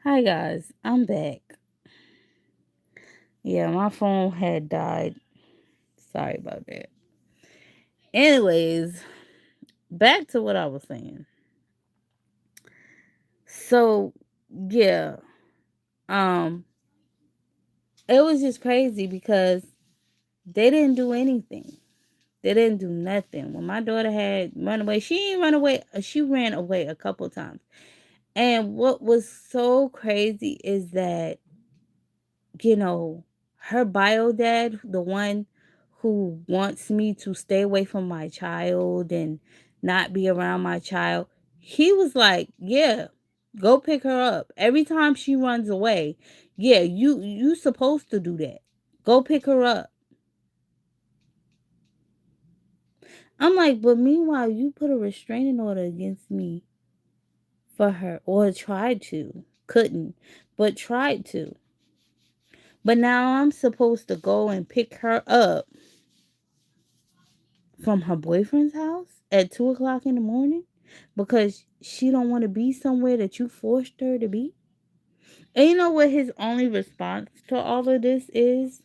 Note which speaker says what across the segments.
Speaker 1: Hi guys, I'm back. Yeah, my phone had died. Sorry about that. Anyways, back to what I was saying. So, yeah, um it was just crazy because they didn't do anything. They didn't do nothing. When my daughter had run away, she didn't run away. She ran away a couple times. And what was so crazy is that you know, her bio dad, the one who wants me to stay away from my child and not be around my child, he was like, "Yeah, go pick her up. Every time she runs away, yeah, you supposed to do that. Go pick her up." I'm like, "But meanwhile, you put a restraining order against me for her or tried to. Couldn't, but tried to. But now I'm supposed to go and pick her up from her boyfriend's house at 2 o'clock in the morning because she don't want to be somewhere that you forced her to be." And you know what his only response to all of this is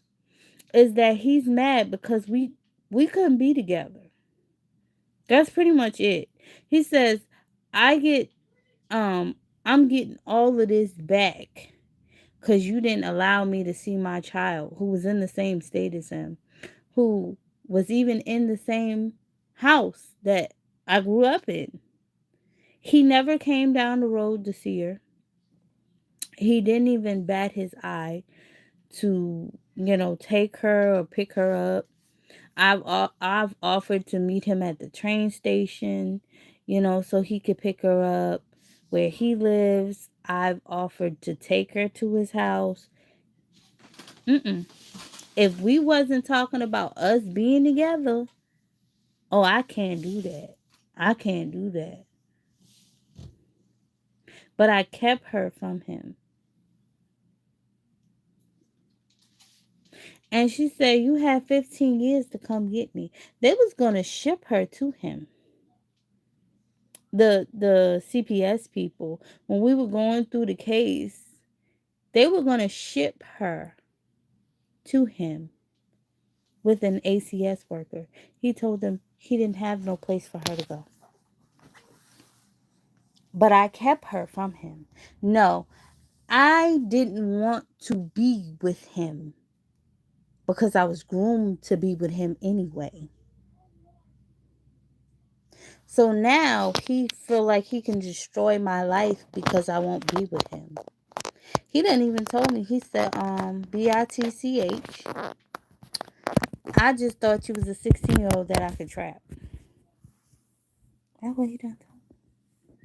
Speaker 1: that he's mad because we couldn't be together. That's pretty much it. He says, I get um I'm getting all of this back because you didn't allow me to see my child who was in the same state as him, who was even in the same house that I grew up in. He never came down the road to see her. He didn't even bat his eye to, take her or pick her up. I've offered to meet him at the train station, so he could pick her up where he lives. I've offered to take her to his house. Mm-mm. If we wasn't talking about us being together, oh, I can't do that. I can't do that. But I kept her from him. And she said, "You had 15 years to come get me." They was going to ship her to him. The CPS people, when we were going through the case, they were going to ship her to him with an ACS worker. He told them he didn't have no place for her to go. But I kept her from him. No, I didn't want to be with him because I was groomed to be with him anyway. So now he feel like he can destroy my life because I won't be with him. He didn't even tell me. He said, BITCH. I just thought you was a 16-year-old that I could trap. That's what he done told me.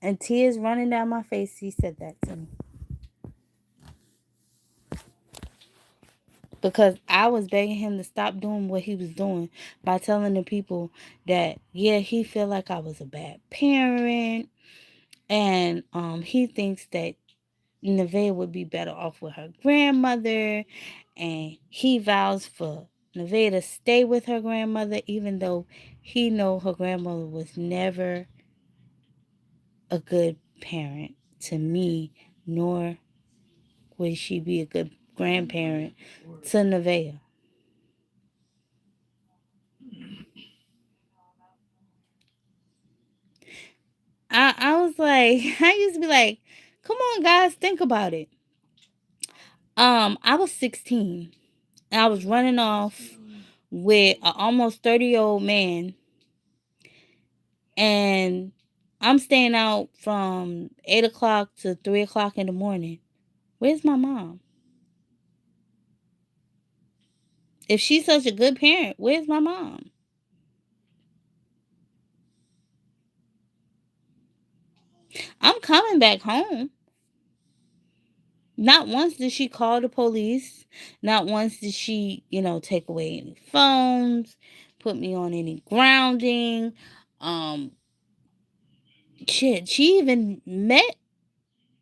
Speaker 1: And tears running down my face, he said that to me. Because I was begging him to stop doing what he was doing by telling the people that, yeah, he feel like I was a bad parent. And he thinks that Nevaeh would be better off with her grandmother, and he vows for Nevaeh to stay with her grandmother, even though he know her grandmother was never a good parent to me, nor would she be a good grandparent to Nevaeh. I was like, I used to be like, come on, guys, think about it. I was 16 and I was running off with an almost 30-year-old man, and I'm staying out from 8 o'clock to 3 o'clock in the morning. Where's my mom? If she's such a good parent, where's my mom? I'm coming back home. Not once did she call the police. Not once did she, take away any phones, put me on any grounding. Um, shit, she even met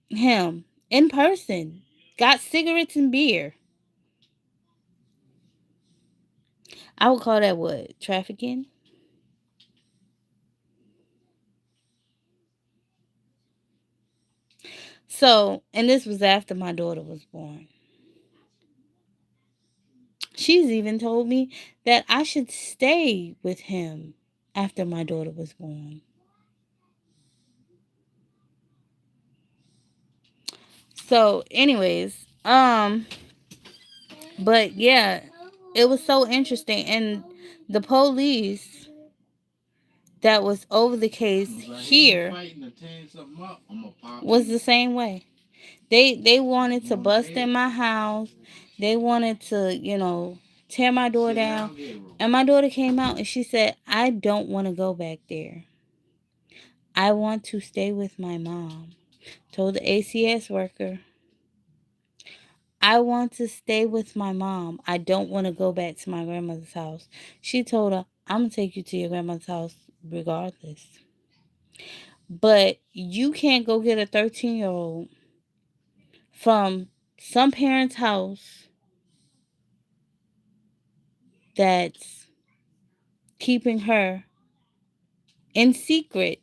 Speaker 1: him in person, got cigarettes and beer. I would call that what? Trafficking? So, and this was after my daughter was born. She's even told me that I should stay with him after my daughter was born. So, anyways, but yeah, it was so interesting, and the police that was over the case here was the same way. They wanted to bust in my house. They wanted to, tear my door down. And my daughter came out and she said, "I don't want to go back there. I want to stay with my mom." Told the ACS worker, "I want to stay with my mom. I don't want to go back to my grandmother's house." She told her, "I'm going to take you to your grandmother's house regardless. But you can't go get a 13-year-old from some parent's house that's keeping her in secret,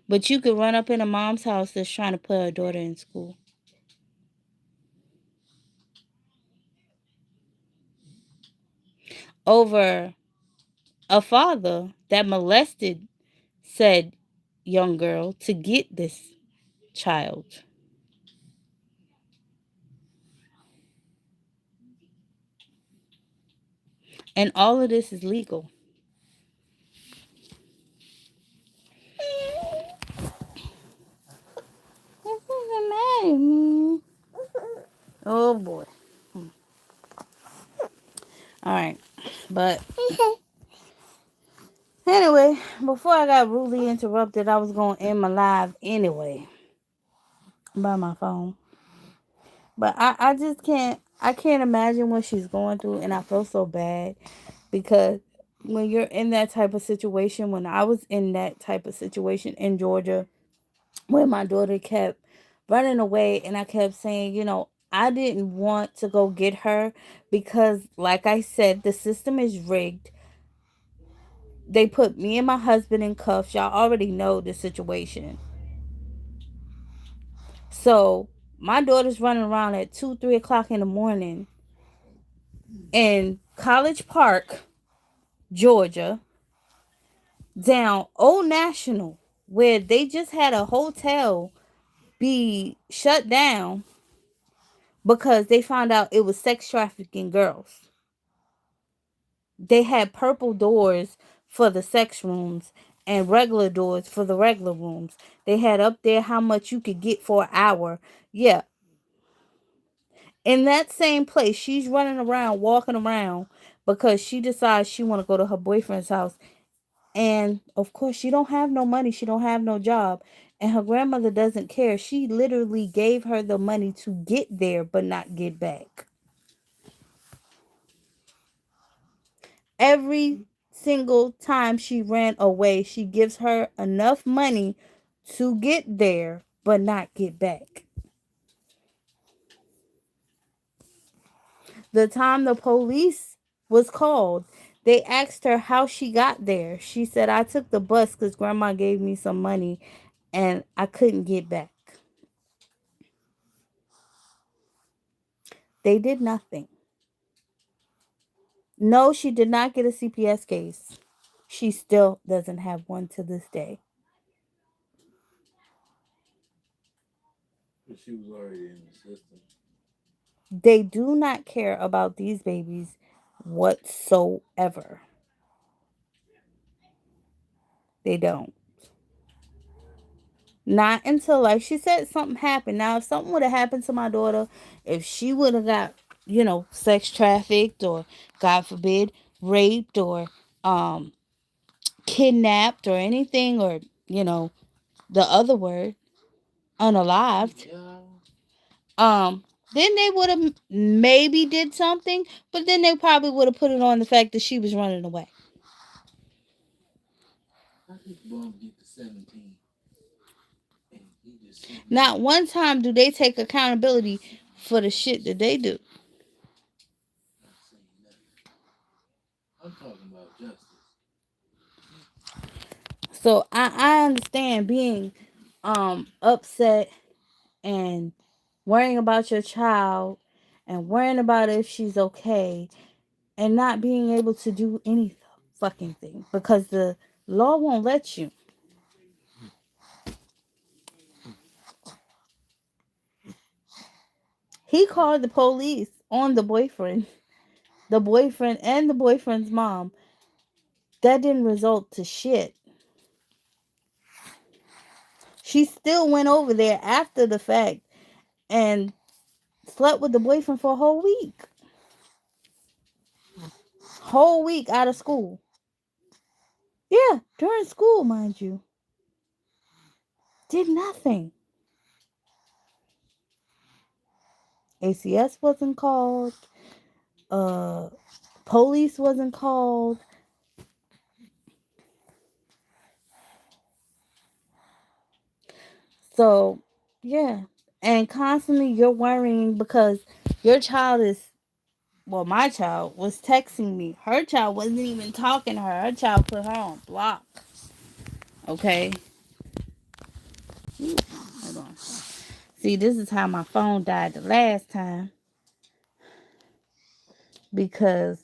Speaker 1: but you could run up in a mom's house that's trying to put her daughter in school over a father that molested said young girl to get this child." And all of this is legal. This doesn't matter, man. Oh boy. All right. But anyway, before I got rudely interrupted, I was going to end my live anyway by my phone. But I just can't imagine what she's going through, and I feel so bad because when you're in that type of situation, when I was in that type of situation in Georgia, where my daughter kept running away, and I kept saying, I didn't want to go get her because, like I said, the system is rigged. They put me and my husband in cuffs. Y'all already know the situation. So my daughter's running around at 2, 3 o'clock in the morning in College Park, Georgia, down Old National, where they just had a hotel be shut down because they found out it was sex trafficking girls. They had purple doors for the sex rooms and regular doors for the regular rooms. They had up there how much you could get for an hour. Yeah. In that same place, she's running around, walking around because she decides she want to go to her boyfriend's house. And of course, she don't have no money. She don't have no job. And her grandmother doesn't care. She literally gave her the money to get there, but not get back. Every single time she ran away, she gives her enough money to get there, but not get back. The time the police was called, they asked her how she got there. She said, "I took the bus because grandma gave me some money and I couldn't get back." They did nothing. No, she did not get a CPS case. She still doesn't have one to this day. But she was already in the system. They do not care about these babies whatsoever. They don't. Not until, like she said, something happened. Now, if something would have happened to my daughter, if she would have got, sex trafficked or, God forbid, raped or um, kidnapped or anything, or, the other word, unalived, um, then they would have maybe did something, but then they probably would have put it on the fact that she was running away. Not one time do they take accountability for the shit that they do. I'm talking about justice. So I understand being upset and worrying about your child and worrying about if she's okay and not being able to do any fucking thing because the law won't let you. He called the police on the boyfriend and the boyfriend's mom. That didn't result to shit. She still went over there after the fact and slept with the boyfriend for a whole week. Whole week out of school. Yeah, during school, mind you. Did nothing. ACS wasn't called. Uh, Police wasn't called. So, yeah. And constantly you're worrying because your child is, well, my child was texting me. Her child wasn't even talking to her. Her child put her on block. Okay? Hold on. See, this is how my phone died the last time because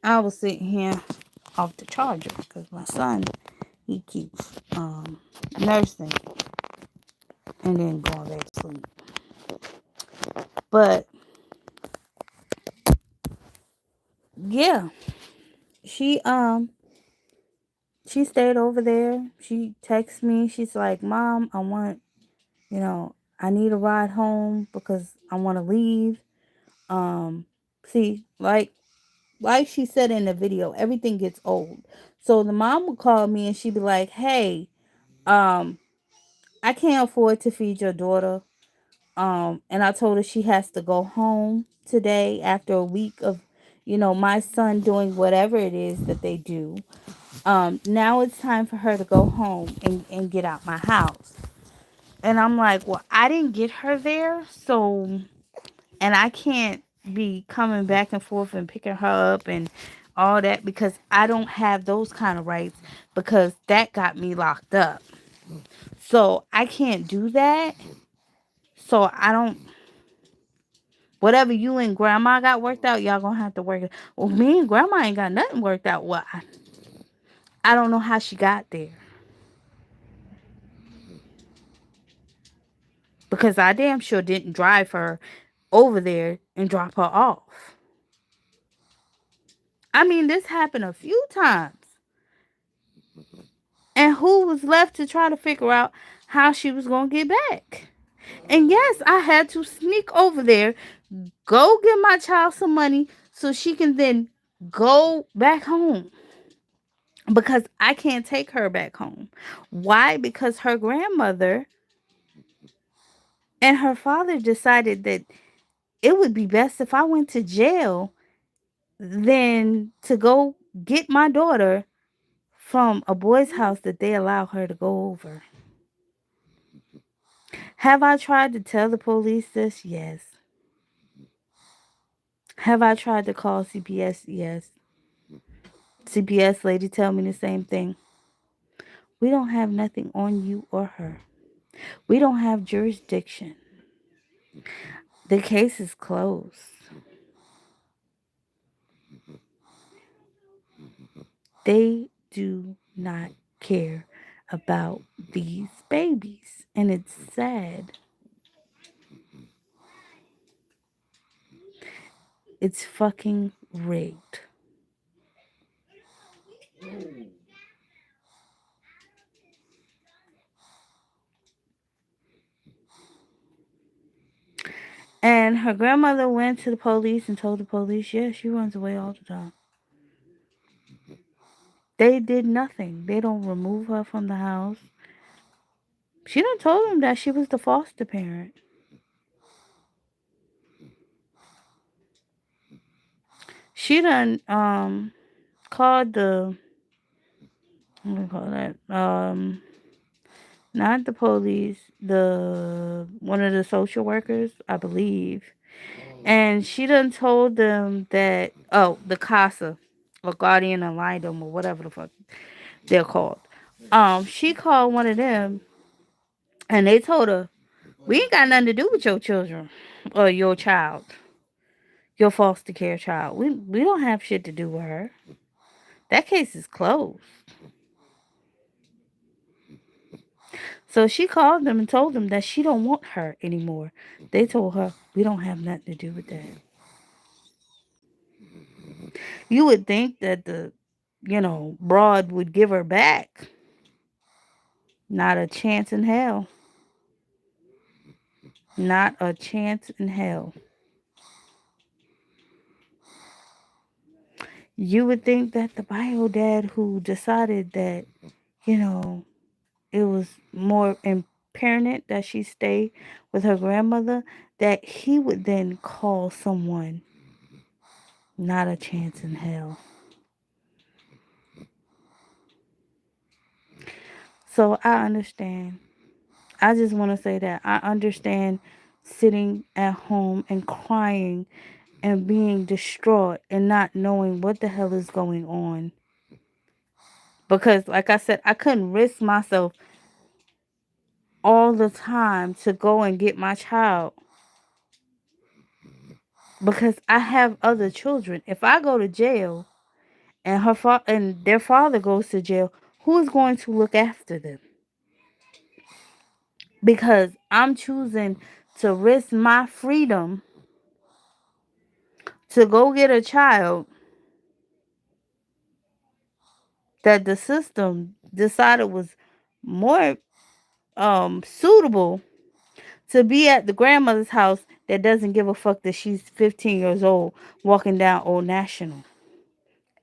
Speaker 1: I was sitting here off the charger because my son, he keeps nursing and then going back to sleep. But yeah, she she stayed over there. She texted me. She's like, "Mom, I want, I need a ride home because I want to leave." See, like she said in the video, everything gets old. So the mom would call me and she'd be like, "Hey, um, I can't afford to feed your daughter." And I told her she has to go home today after a week of, my son doing whatever it is that they do. Now it's time for her to go home and get out my house. And I'm like, well, I didn't get her there, so, and I can't be coming back and forth and picking her up and all that because I don't have those kind of rights because that got me locked up. So I can't do that. So I don't, whatever you and grandma got worked out, y'all gonna have to work it. Well, me and grandma ain't got nothing worked out. Well, I don't know how she got there because I damn sure didn't drive her over there and drop her off. I mean, this happened a few times. And who was left to try to figure out how she was going to get back? And yes, I had to sneak over there, go get my child some money so she can then go back home. Because I can't take her back home. Why? Because her grandmother and her father decided that it would be best if I went to jail than to go get my daughter from a boy's house that they allow her to go over. Have I tried to tell the police this? Yes. Have I tried to call CPS? Yes. CPS lady tell me the same thing. We don't have nothing on you or her. We don't have jurisdiction. The case is closed. They do not care about these babies. And it's sad. It's fucking rigged. And her grandmother went to the police and told the police, yeah, she runs away all the time. They did nothing. They don't remove her from the house. She done told them that she was the foster parent. She done called the, what do you call that? Not the police, the one of the social workers, I believe. And she done told them that, the CASA or guardian ad litem or whatever the fuck they're called. She called one of them and they told her, We ain't got nothing to do with your children or your child, your foster care child. We don't have shit to do with her. That case is closed. So she called them and told them that she don't want her anymore. They told her, we don't have nothing to do with that. You would think that the, broad would give her back. Not a chance in hell. Not a chance in hell. You would think that the bio dad who decided that, you know, it was more imperative that she stay with her grandmother, that he would then call someone. Not a chance in hell. So I understand. I just want to say that I understand sitting at home and crying and being distraught and not knowing what the hell is going on. Because, like I said, I couldn't risk myself all the time to go and get my child because I have other children. If I go to jail and and their father goes to jail, who is going to look after them? Because I'm choosing to risk my freedom to go get a child that the system decided was more suitable to be at the grandmother's house that doesn't give a fuck that she's 15 years old walking down Old National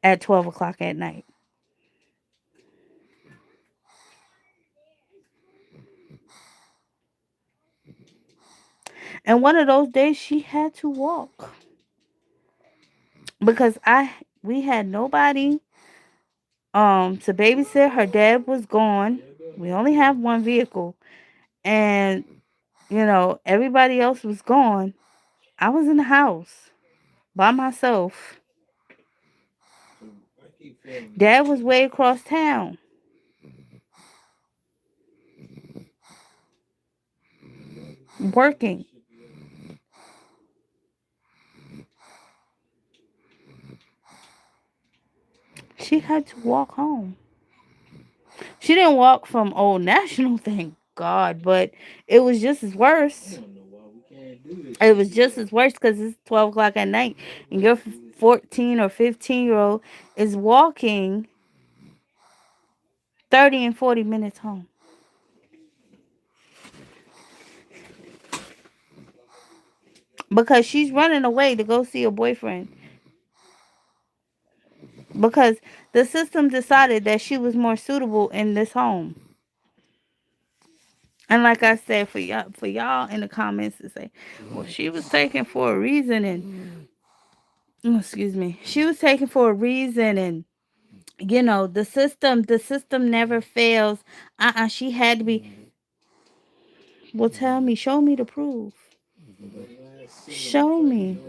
Speaker 1: at 12 o'clock at night. And one of those days she had to walk because we had nobody to babysit. Her dad was gone. We only have one vehicle, and everybody else was gone. I was in the house by myself. Dad was way across town working. She had to walk home. She didn't walk from Old National, thank God, but it was just as worse. It was just as worse because it's 12 o'clock at night and your 14 or 15-year-old is walking 30 and 40 minutes home. Because she's running away to go see her boyfriend. Because the system decided that she was more suitable in this home. And like I said, for y'all in the comments to say, well, she was taken for a reason and excuse me, she was taken for a reason and the system never fails. She had to be. Well, tell me, show me the proof. Show me.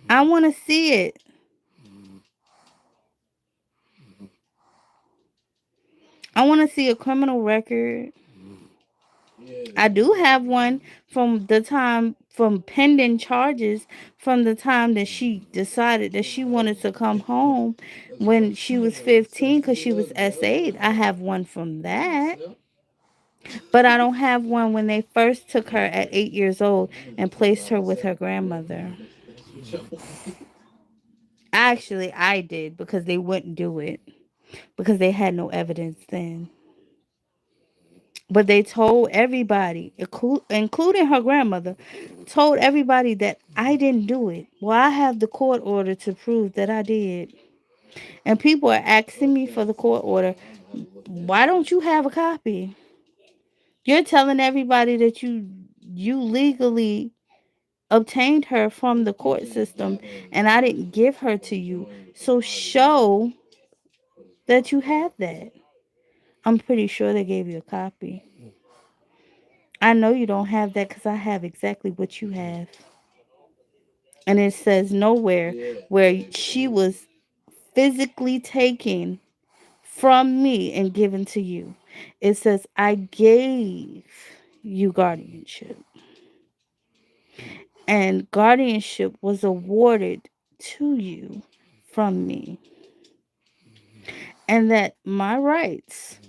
Speaker 1: I want to see it. I want to see a criminal record. I do have one from pending charges from the time that she decided that she wanted to come home when she was 15 because she was S8. I have one from that. But I don't have one when they first took her at 8 years old and placed her with her grandmother. Actually, I did because they wouldn't do it because they had no evidence then. But they told everybody, including her grandmother, told everybody that I didn't do it. Well, I have the court order to prove that I did. And people are asking me for the court order. Why don't you have a copy? You're telling everybody that you legally obtained her from the court system and I didn't give her to you. So show that you have that. I'm pretty sure they gave you a copy. I know you don't have that because I have exactly what you have. And it says nowhere where she was physically taken from me and given to you. It says I gave you guardianship. And guardianship was awarded to you from me. And that my rights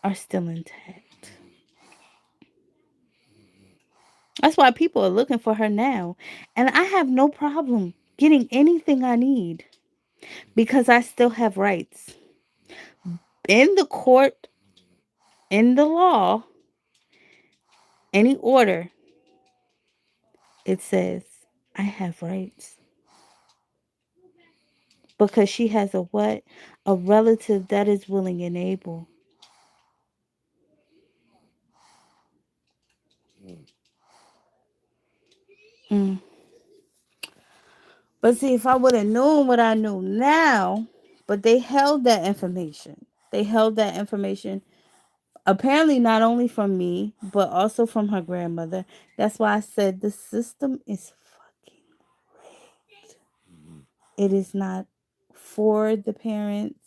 Speaker 1: are still intact. That's why people are looking for her now. And I have no problem getting anything I need because I still have rights. In the court, in the law, any order, it says I have rights. Because she has a what? A relative that is willing and able. Mm. But see, if I would have known what I know now, but they held that information. They held that information apparently not only from me, but also from her grandmother. That's why I said the system is fucking rigged. It is not for the parents.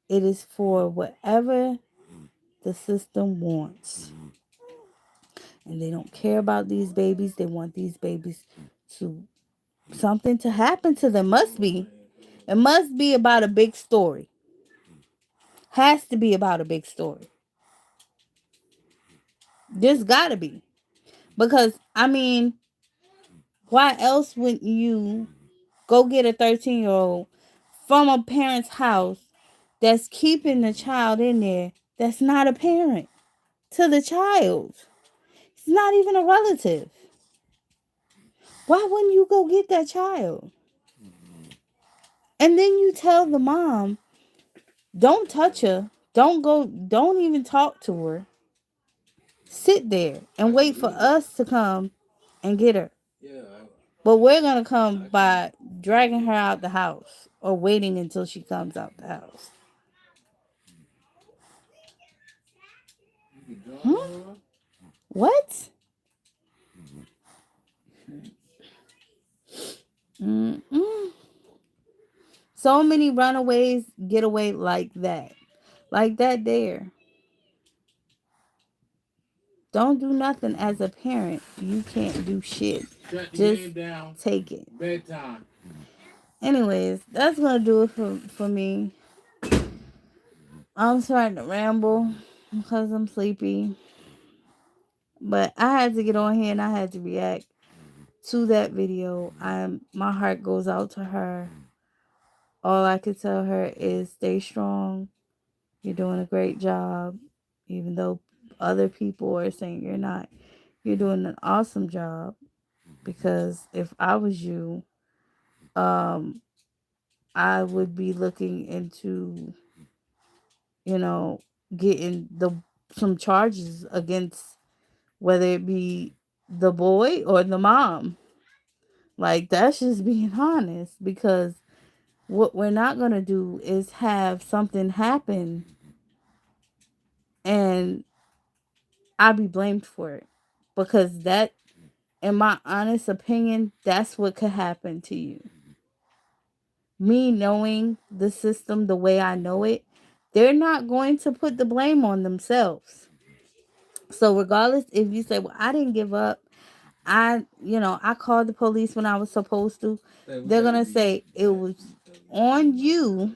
Speaker 1: It is for whatever the system wants. And they don't care about these babies. They want these babies to something to happen to them. Must be. It must be about a big story. Has to be about a big story. There's gotta be. Because I mean, why else wouldn't you go get a 13-year-old from a parent's house that's keeping the child in there that's not a parent to the child? It's not even a relative. Why wouldn't you go get that child? And then you tell the mom, don't touch her. Don't go, don't even talk to her. Sit there and wait for us to come and get her. But we're going to come by dragging her out the house or waiting until she comes out the house. Huh? What? Mm-mm. So many runaways get away like that. Like that there. Don't do nothing as a parent. You can't do shit. Just take it. Bedtime. Anyways, that's gonna do it for me. I'm starting to ramble because I'm sleepy. But I had to get on here and I had to react to that video. My heart goes out to her. All I could tell her is stay strong. You're doing a great job. Even though other people are saying you're not. You're doing an awesome job. Because if I was you, um, I would be looking into, you know, getting some charges against whether it be the boy or the mom. Like that's just being honest because what we're not going to do is have something happen and I be blamed for it because that in my honest opinion that's what could happen to you. Me knowing the system the way I know it, they're not going to put the blame on themselves. So regardless if you say, well, I didn't give up, I called the police when I was supposed to, they're going to say it was on you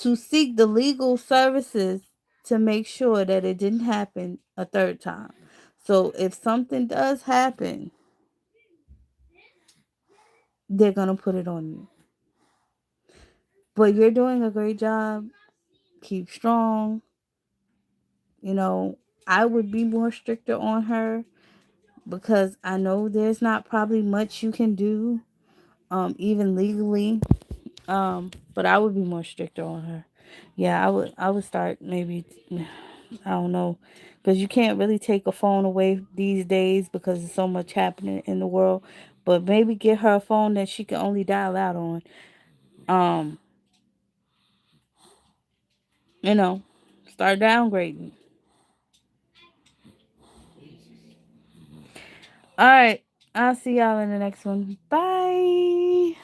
Speaker 1: to seek the legal services to make sure that it didn't happen a third time. So if something does happen, they're going to put it on you. But you're doing a great job. Keep strong. You know, I would be more stricter on her because I know there's not probably much you can do, even legally. But I would be more stricter on her. Yeah, I would start maybe I don't know. Because you can't really take a phone away these days because there's so much happening in the world. But maybe get her a phone that she can only dial out on. Um, you know, start downgrading. All right. I'll see y'all in the next one. Bye.